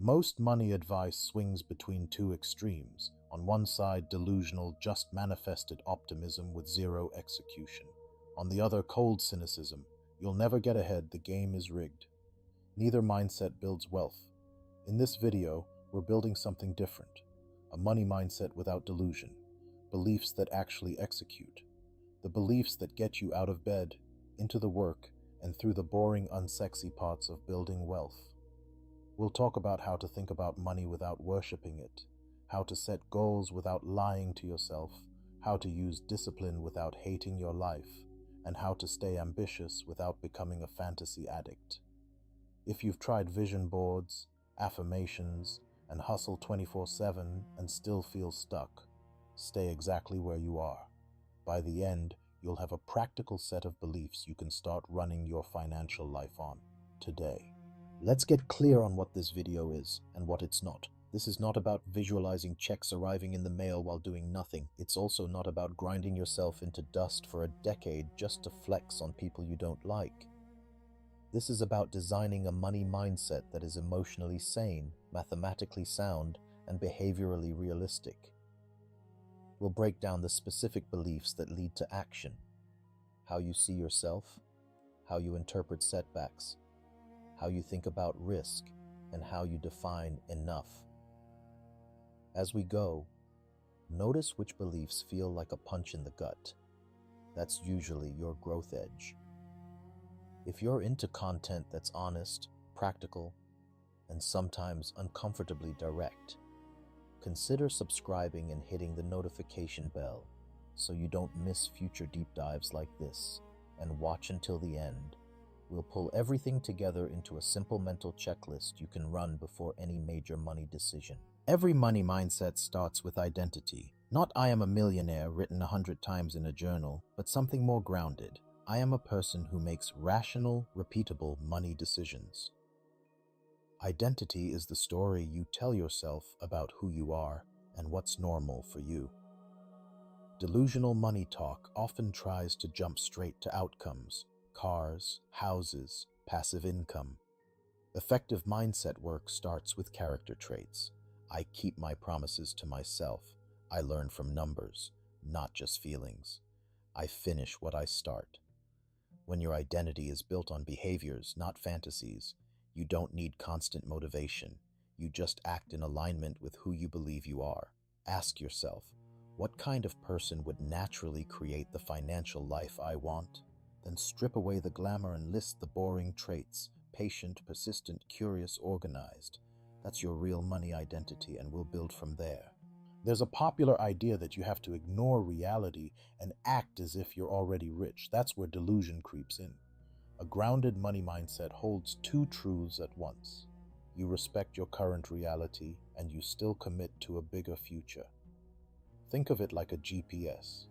Most money advice swings between two extremes. On one side, delusional, just manifested optimism with zero execution. On the other, cold cynicism. You'll never get ahead, the game is rigged. Neither mindset builds wealth. In this video, we're building something different. A money mindset without delusion. Beliefs that actually execute. The beliefs that get you out of bed, into the work, and through the boring, unsexy parts of building wealth. We'll talk about how to think about money without worshipping it, how to set goals without lying to yourself, how to use discipline without hating your life, and how to stay ambitious without becoming a fantasy addict. If you've tried vision boards, affirmations, and hustle 24/7 and still feel stuck, stay exactly where you are. By the end, you'll have a practical set of beliefs you can start running your financial life on today. Let's get clear on what this video is and what it's not. This is not about visualizing checks arriving in the mail while doing nothing. It's also not about grinding yourself into dust for a decade just to flex on people you don't like. This is about designing a money mindset that is emotionally sane, mathematically sound, and behaviorally realistic. We'll break down the specific beliefs that lead to action, how you see yourself, how you interpret setbacks, how you think about risk, and how you define enough. As we go, notice which beliefs feel like a punch in the gut. That's usually your growth edge. If you're into content that's honest, practical, and sometimes uncomfortably direct, consider subscribing and hitting the notification bell so you don't miss future deep dives like this, and watch until the end. We'll pull everything together into a simple mental checklist you can run before any major money decision. Every money mindset starts with identity. Not "I am a millionaire" written 100 times in a journal, but something more grounded. I am a person who makes rational, repeatable money decisions. Identity is the story you tell yourself about who you are and what's normal for you. Delusional money talk often tries to jump straight to outcomes: cars, houses, passive income. Effective mindset work starts with character traits. I keep my promises to myself. I learn from numbers, not just feelings. I finish what I start. When your identity is built on behaviors, not fantasies, you don't need constant motivation. You just act in alignment with who you believe you are. Ask yourself, what kind of person would naturally create the financial life I want? Then strip away the glamour and list the boring traits: patient, persistent, curious, organized. That's your real money identity, and we'll build from there. There's a popular idea that you have to ignore reality and act as if you're already rich. That's where delusion creeps in. A grounded money mindset holds two truths at once. You respect your current reality, and you still commit to a bigger future. Think of it like a GPS.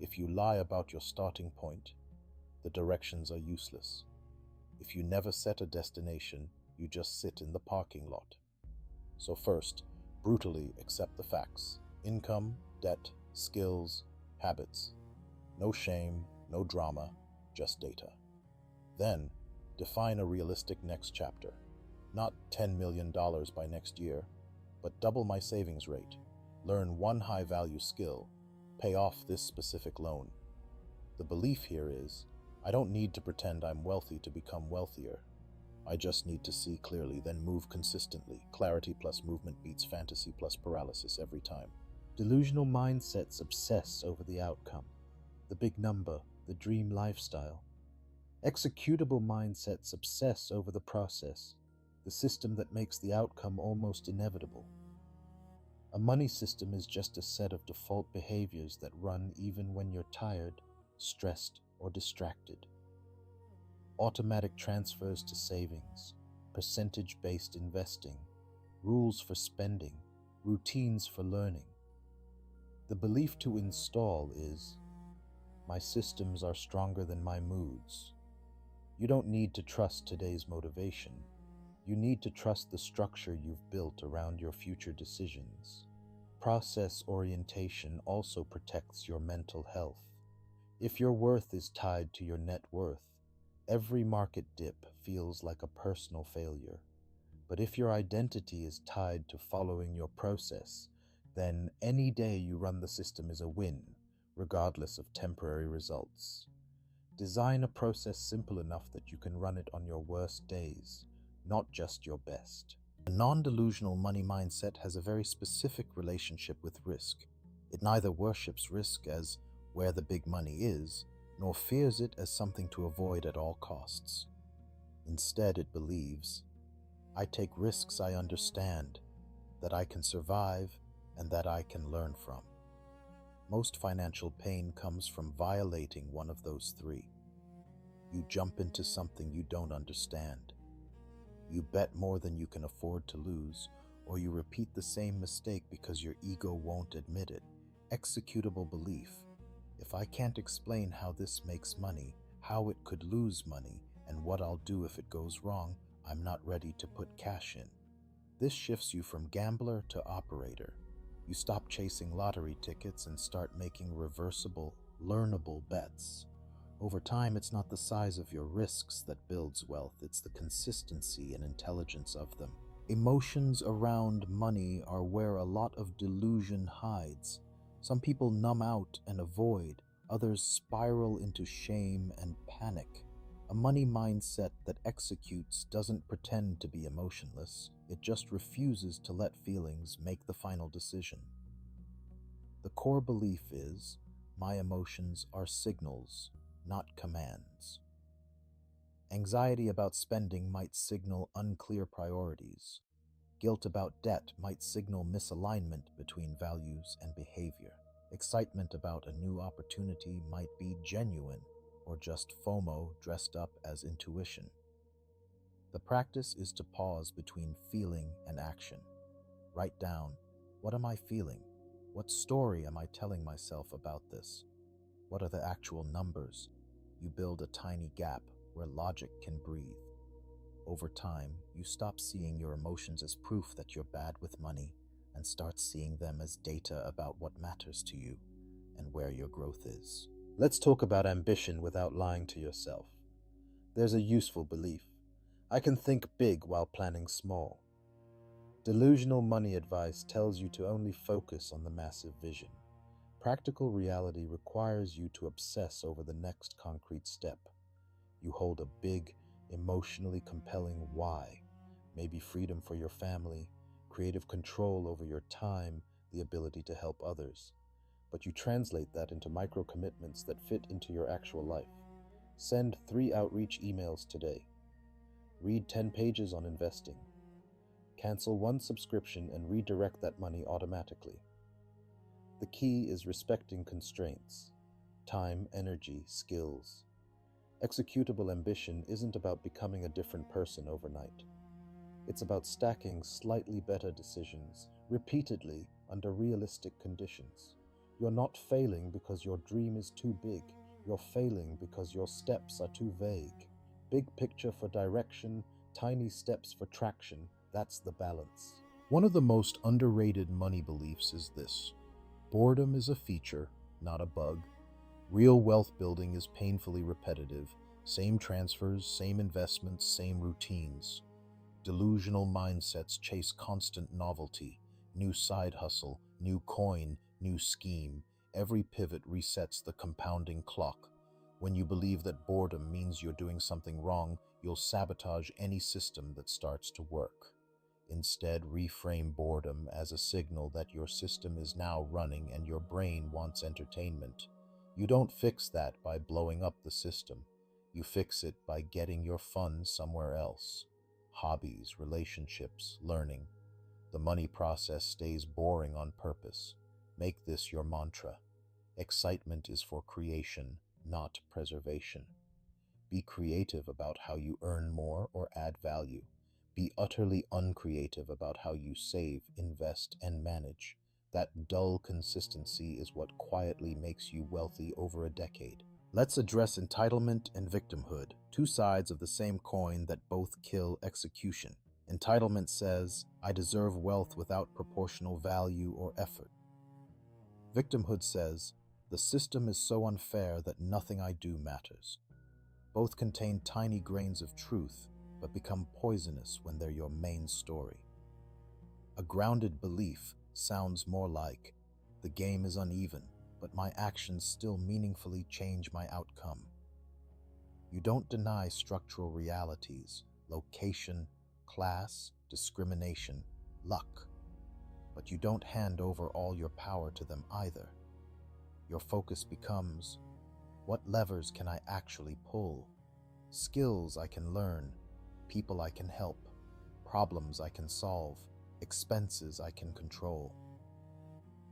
If you lie about your starting point, the directions are useless. If you never set a destination, you just sit in the parking lot. So first, brutally accept the facts: income, debt, skills, habits. No shame, no drama, just data. Then, define a realistic next chapter. Not $10 million by next year, but double my savings rate, learn one high-value skill, pay off this specific loan. The belief here is, I don't need to pretend I'm wealthy to become wealthier. I just need to see clearly, then move consistently. Clarity plus movement beats fantasy plus paralysis every time. Delusional mindsets obsess over the outcome, the big number, the dream lifestyle. Executable mindsets obsess over the process, the system that makes the outcome almost inevitable. A money system is just a set of default behaviors that run even when you're tired, stressed, or distracted. Automatic transfers to savings, percentage-based investing, rules for spending, routines for learning. The belief to install is, my systems are stronger than my moods. You don't need to trust today's motivation. You need to trust the structure you've built around your future decisions. Process orientation also protects your mental health. If your worth is tied to your net worth, every market dip feels like a personal failure. But if your identity is tied to following your process, then any day you run the system is a win, regardless of temporary results. Design a process simple enough that you can run it on your worst days, not just your best. A non-delusional money mindset has a very specific relationship with risk. It neither worships risk as where the big money is, nor fears it as something to avoid at all costs. Instead, it believes, I take risks I understand, that I can survive, and that I can learn from. Most financial pain comes from violating one of those three. You jump into something you don't understand. You bet more than you can afford to lose, or you repeat the same mistake because your ego won't admit it. Executable belief. If I can't explain how this makes money, how it could lose money, and what I'll do if it goes wrong, I'm not ready to put cash in. This shifts you from gambler to operator. You stop chasing lottery tickets and start making reversible, learnable bets. Over time, it's not the size of your risks that builds wealth, it's the consistency and intelligence of them. Emotions around money are where a lot of delusion hides. Some people numb out and avoid, others spiral into shame and panic. A money mindset that executes doesn't pretend to be emotionless, it just refuses to let feelings make the final decision. The core belief is, my emotions are signals, not commands. Anxiety about spending might signal unclear priorities. Guilt about debt might signal misalignment between values and behavior. Excitement about a new opportunity might be genuine, or just FOMO dressed up as intuition. The practice is to pause between feeling and action. Write down, what am I feeling? What story am I telling myself about this? What are the actual numbers? You build a tiny gap where logic can breathe. Over time, you stop seeing your emotions as proof that you're bad with money and start seeing them as data about what matters to you and where your growth is. Let's talk about ambition without lying to yourself. There's a useful belief. I can think big while planning small. Delusional money advice tells you to only focus on the massive vision. Practical reality requires you to obsess over the next concrete step. You hold a big, emotionally compelling why, maybe freedom for your family, creative control over your time, the ability to help others. But you translate that into micro commitments that fit into your actual life. Send 3 outreach emails today. Read 10 pages on investing. Cancel 1 subscription and redirect that money automatically. The key is respecting constraints: time, energy, skills. Executable ambition isn't about becoming a different person overnight. It's about stacking slightly better decisions repeatedly under realistic conditions. You're not failing because your dream is too big. You're failing because your steps are too vague. Big picture for direction, tiny steps for traction. That's the balance. One of the most underrated money beliefs is this: boredom is a feature, not a bug. Real wealth building is painfully repetitive. Same transfers, same investments, same routines. Delusional mindsets chase constant novelty, new side hustle, new coin, new scheme. Every pivot resets the compounding clock. When you believe that boredom means you're doing something wrong, you'll sabotage any system that starts to work. Instead, reframe boredom as a signal that your system is now running and your brain wants entertainment. You don't fix that by blowing up the system. You fix it by getting your fun somewhere else. Hobbies, relationships, learning. The money process stays boring on purpose. Make this your mantra. Excitement is for creation, not preservation. Be creative about how you earn more or add value. Be utterly uncreative about how you save, invest, and manage. That dull consistency is what quietly makes you wealthy over a decade. Let's address entitlement and victimhood, 2 sides of the same coin that both kill execution. Entitlement says, I deserve wealth without proportional value or effort. Victimhood says, the system is so unfair that nothing I do matters. Both contain tiny grains of truth, but become poisonous when they're your main story. A grounded belief sounds more like, the game is uneven, but my actions still meaningfully change my outcome. You don't deny structural realities, location, class, discrimination, luck, but you don't hand over all your power to them either. Your focus becomes, what levers can I actually pull? Skills I can learn, people I can help, problems I can solve, expenses I can control.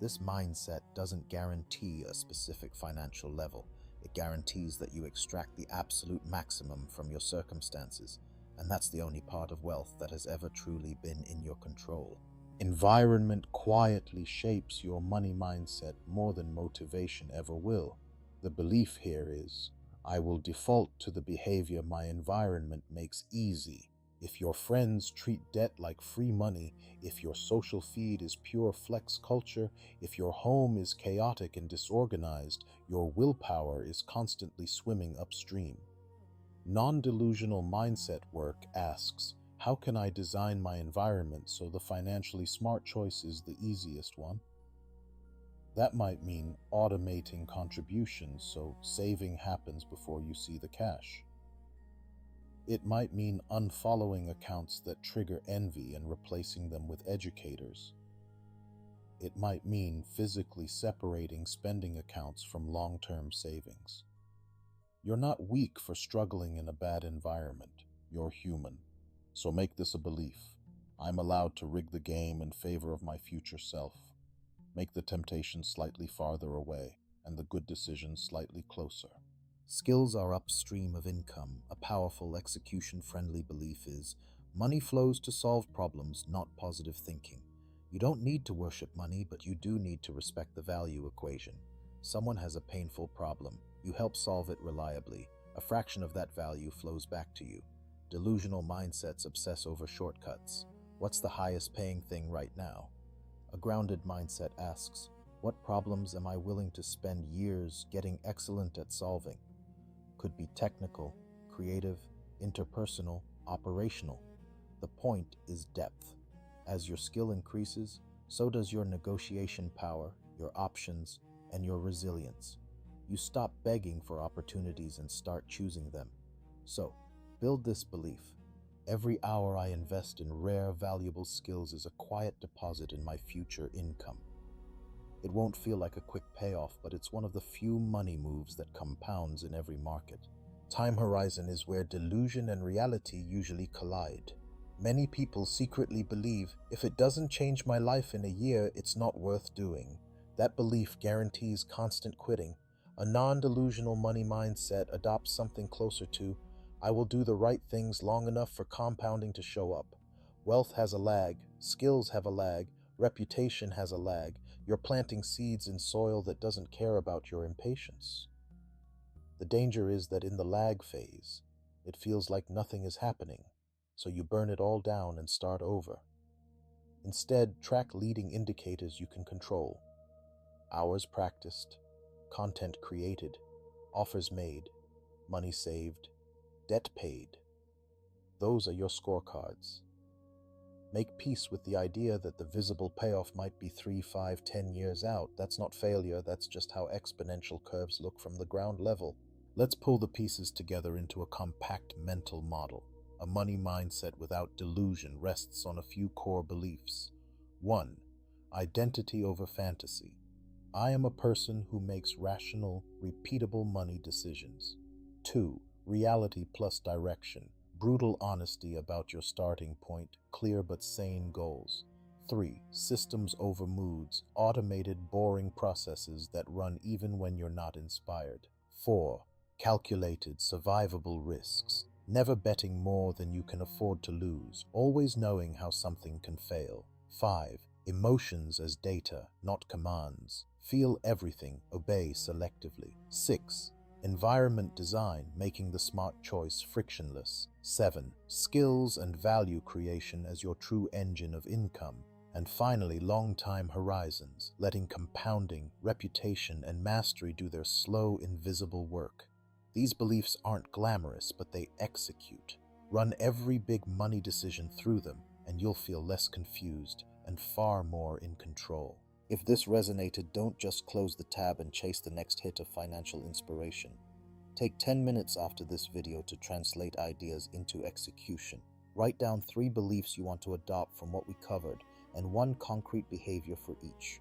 This mindset doesn't guarantee a specific financial level. It guarantees that you extract the absolute maximum from your circumstances, and that's the only part of wealth that has ever truly been in your control. Environment quietly shapes your money mindset more than motivation ever will. The belief here is, I will default to the behavior my environment makes easy. If your friends treat debt like free money, if your social feed is pure flex culture, if your home is chaotic and disorganized, your willpower is constantly swimming upstream. Non-delusional mindset work asks, how can I design my environment so the financially smart choice is the easiest one? That might mean automating contributions so saving happens before you see the cash. It might mean unfollowing accounts that trigger envy and replacing them with educators. It might mean physically separating spending accounts from long-term savings. You're not weak for struggling in a bad environment. You're human. So make this a belief. I'm allowed to rig the game in favor of my future self. Make the temptation slightly farther away and the good decisions slightly closer. Skills are upstream of income. A powerful execution-friendly belief is, money flows to solve problems, not positive thinking. You don't need to worship money, but you do need to respect the value equation. Someone has a painful problem. You help solve it reliably. A fraction of that value flows back to you. Delusional mindsets obsess over shortcuts. What's the highest paying thing right now? A grounded mindset asks, what problems am I willing to spend years getting excellent at solving? Could be technical, creative, interpersonal, operational. The point is depth. As your skill increases, so does your negotiation power, your options, and your resilience. You stop begging for opportunities and start choosing them. So, build this belief. Every hour I invest in rare, valuable skills is a quiet deposit in my future income. It won't feel like a quick payoff, but it's one of the few money moves that compounds in every market. Time horizon is where delusion and reality usually collide. Many people secretly believe, if it doesn't change my life in a year, it's not worth doing. That belief guarantees constant quitting. A non-delusional money mindset adopts something closer to, I will do the right things long enough for compounding to show up. Wealth has a lag, skills have a lag, reputation has a lag. You're planting seeds in soil that doesn't care about your impatience. The danger is that in the lag phase, it feels like nothing is happening, so you burn it all down and start over. Instead, track leading indicators you can control. Hours practiced, content created, offers made, money saved, debt paid. Those are your scorecards. Make peace with the idea that the visible payoff might be 3, 5, 10 years out. That's not failure, that's just how exponential curves look from the ground level. Let's pull the pieces together into a compact mental model. A money mindset without delusion rests on a few core beliefs. 1. Identity over fantasy. I am a person who makes rational, repeatable money decisions. 2. Reality plus direction. Brutal honesty about your starting point, clear but sane goals. 3. Systems over moods, automated, boring processes that run even when you're not inspired. 4. Calculated, survivable risks. Never betting more than you can afford to lose, always knowing how something can fail. 5. Emotions as data, not commands. Feel everything, obey selectively. 6. Environment design, making the smart choice frictionless. 7. Skills and value creation as your true engine of income. And finally, long-time horizons, letting compounding, reputation, and mastery do their slow, invisible work. These beliefs aren't glamorous, but they execute. Run every big money decision through them, and you'll feel less confused and far more in control. If this resonated, don't just close the tab and chase the next hit of financial inspiration. Take 10 minutes after this video to translate ideas into execution. Write down 3 beliefs you want to adopt from what we covered and 1 concrete behavior for each.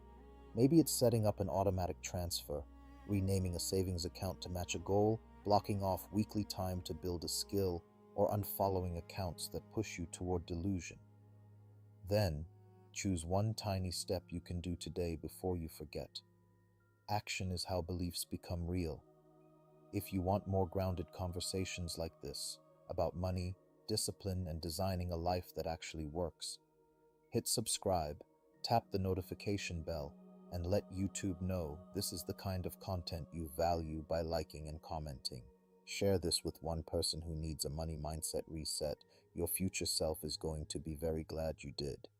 Maybe it's setting up an automatic transfer, renaming a savings account to match a goal, blocking off weekly time to build a skill, or unfollowing accounts that push you toward delusion. Then, choose 1 tiny step you can do today before you forget. Action is how beliefs become real. If you want more grounded conversations like this about money, discipline, and designing a life that actually works, hit subscribe, tap the notification bell, and let YouTube know this is the kind of content you value by liking and commenting. Share this with 1 person who needs a money mindset reset. Your future self is going to be very glad you did.